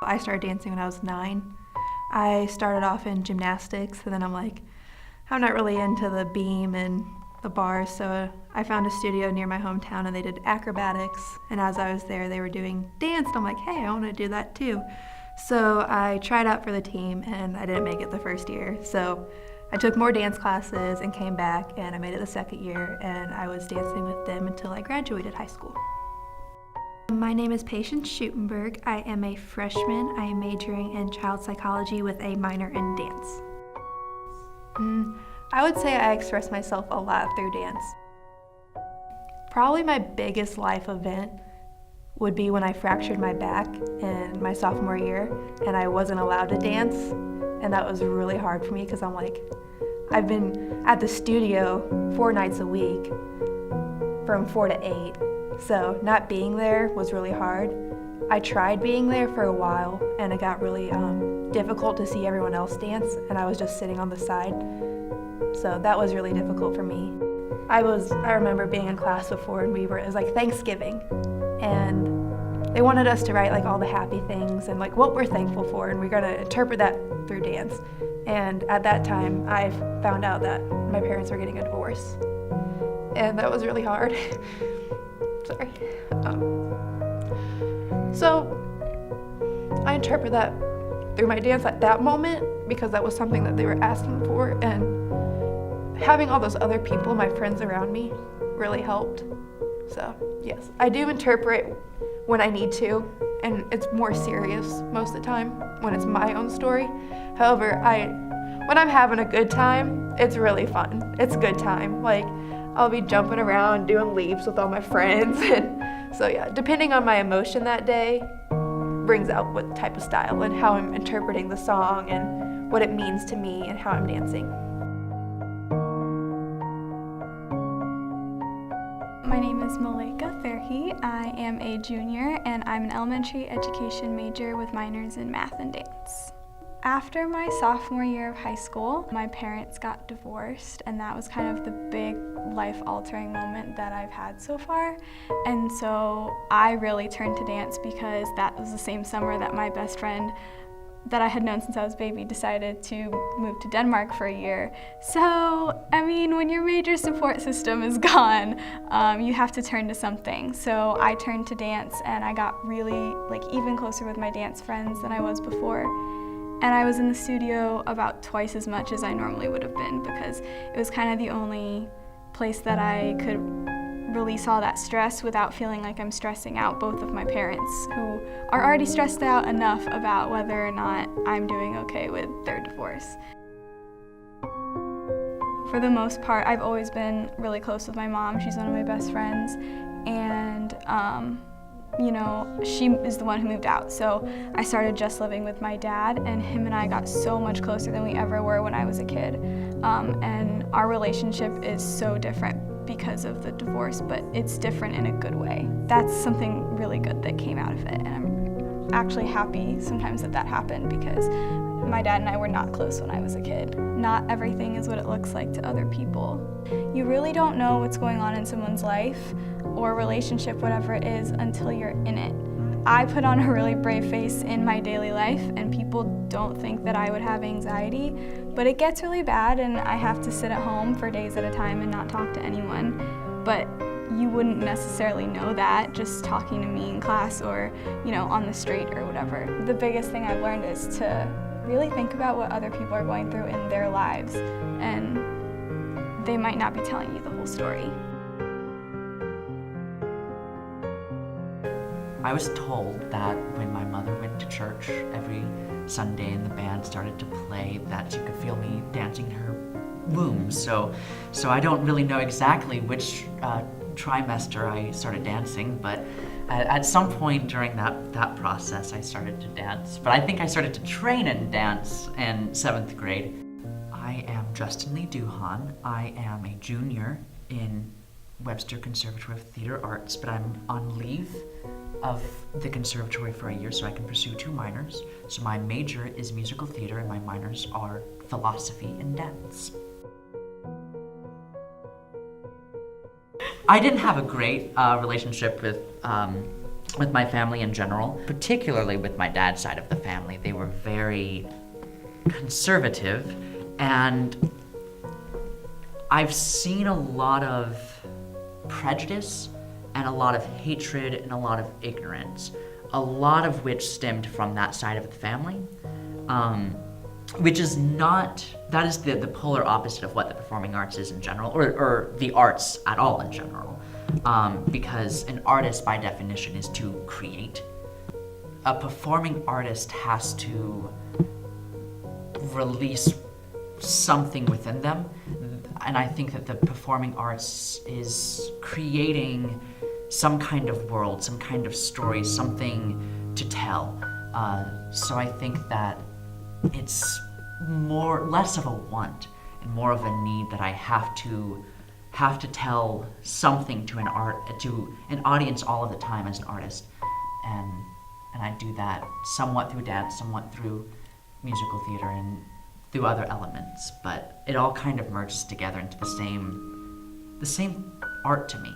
I started dancing when I was 9. I started off in gymnastics, and then I'm like, I'm not really into the beam and the bars, so I found a studio near my hometown and they did acrobatics, and as I was there they were doing dance, and I'm like, hey, I want to do that too. So I tried out for the team and I didn't make it the first year, so I took more dance classes and came back, and I made it the second year, and I was dancing with them until I graduated high school. My name is Patience Schutenberg. I am a freshman. I am majoring in child psychology with a minor in dance. I would say I express myself a lot through dance. Probably my biggest life event would be when I fractured my back in my sophomore year and I wasn't allowed to dance, and that was really hard for me because I'm like, I've been at the studio 4 nights a week from 4 to 8, so not being there was really hard. I tried being there for a while and it got really difficult to see everyone else dance, and I was just sitting on the side, so that was really difficult for me. I remember being in class before and it was like Thanksgiving, and they wanted us to write like all the happy things and like what we're thankful for, and we're gonna interpret that through dance. And at that time, I found out that my parents were getting a divorce, and that was really hard. Sorry. So I interpret that through my dance at that moment because that was something that they were asking for, and having all those other people, my friends around me, really helped. So yes, I do interpret when I need to, and it's more serious most of the time when it's my own story. However, when I'm having a good time, it's really fun. It's a good time. Like, I'll be jumping around, doing leaps with all my friends, and so yeah, depending on my emotion that day, brings out what type of style and how I'm interpreting the song and what it means to me and how I'm dancing. My name is Malika Farhi. I am a junior and I'm an elementary education major with minors in math and dance. After my sophomore year of high school, my parents got divorced, and that was kind of the big life-altering moment that I've had so far. And so I really turned to dance because that was the same summer that my best friend that I had known since I was a baby decided to move to Denmark for a year. So, I mean, when your major support system is gone, you have to turn to something. So I turned to dance, and I got really, even closer with my dance friends than I was before. And I was in the studio about twice as much as I normally would have been because it was kind of the only place that I could release all that stress without feeling like I'm stressing out both of my parents, who are already stressed out enough about whether or not I'm doing okay with their divorce. For the most part, I've always been really close with my mom. She's one of my best friends, and she is the one who moved out. So I started just living with my dad, and him and I got so much closer than we ever were when I was a kid. And our relationship is so different because of the divorce, but it's different in a good way. That's something really good that came out of it, and I'm actually happy sometimes that happened because my dad and I were not close when I was a kid. Not everything is what it looks like to other people. You really don't know what's going on in someone's life or relationship, whatever it is, until you're in it. I put on a really brave face in my daily life, and people don't think that I would have anxiety, but it gets really bad, and I have to sit at home for days at a time and not talk to anyone. But you wouldn't necessarily know that just talking to me in class or, on the street or whatever. The biggest thing I've learned is to really think about what other people are going through in their lives, and they might not be telling you the whole story. I was told that when my mother went to church every Sunday and the band started to play, that she could feel me dancing in her womb. So I don't really know exactly which trimester I started dancing, but at some point during that process I started to dance. But I think I started to train in dance in 7th grade. I am Justin Lee Duhan. I am a junior in Webster Conservatory of Theater Arts, but I'm on leave of the conservatory for a year so I can pursue 2 minors. So my major is musical theater and my minors are philosophy and dance. I didn't have a great relationship with with my family in general, particularly with my dad's side of the family. They were very conservative, and I've seen a lot of prejudice and a lot of hatred and a lot of ignorance, a lot of which stemmed from that side of the family, which is not, that is the polar opposite of what the performing arts is in general, or the arts at all in general, because an artist by definition is to create. A performing artist has to release something within them, and I think that the performing arts is creating some kind of world, some kind of story, something to tell. So I think that it's less of a want and more of a need that I have to tell something to an audience all of the time as an artist, and I do that somewhat through dance, somewhat through musical theater, and through other elements, but it all kind of merges together into the same art to me.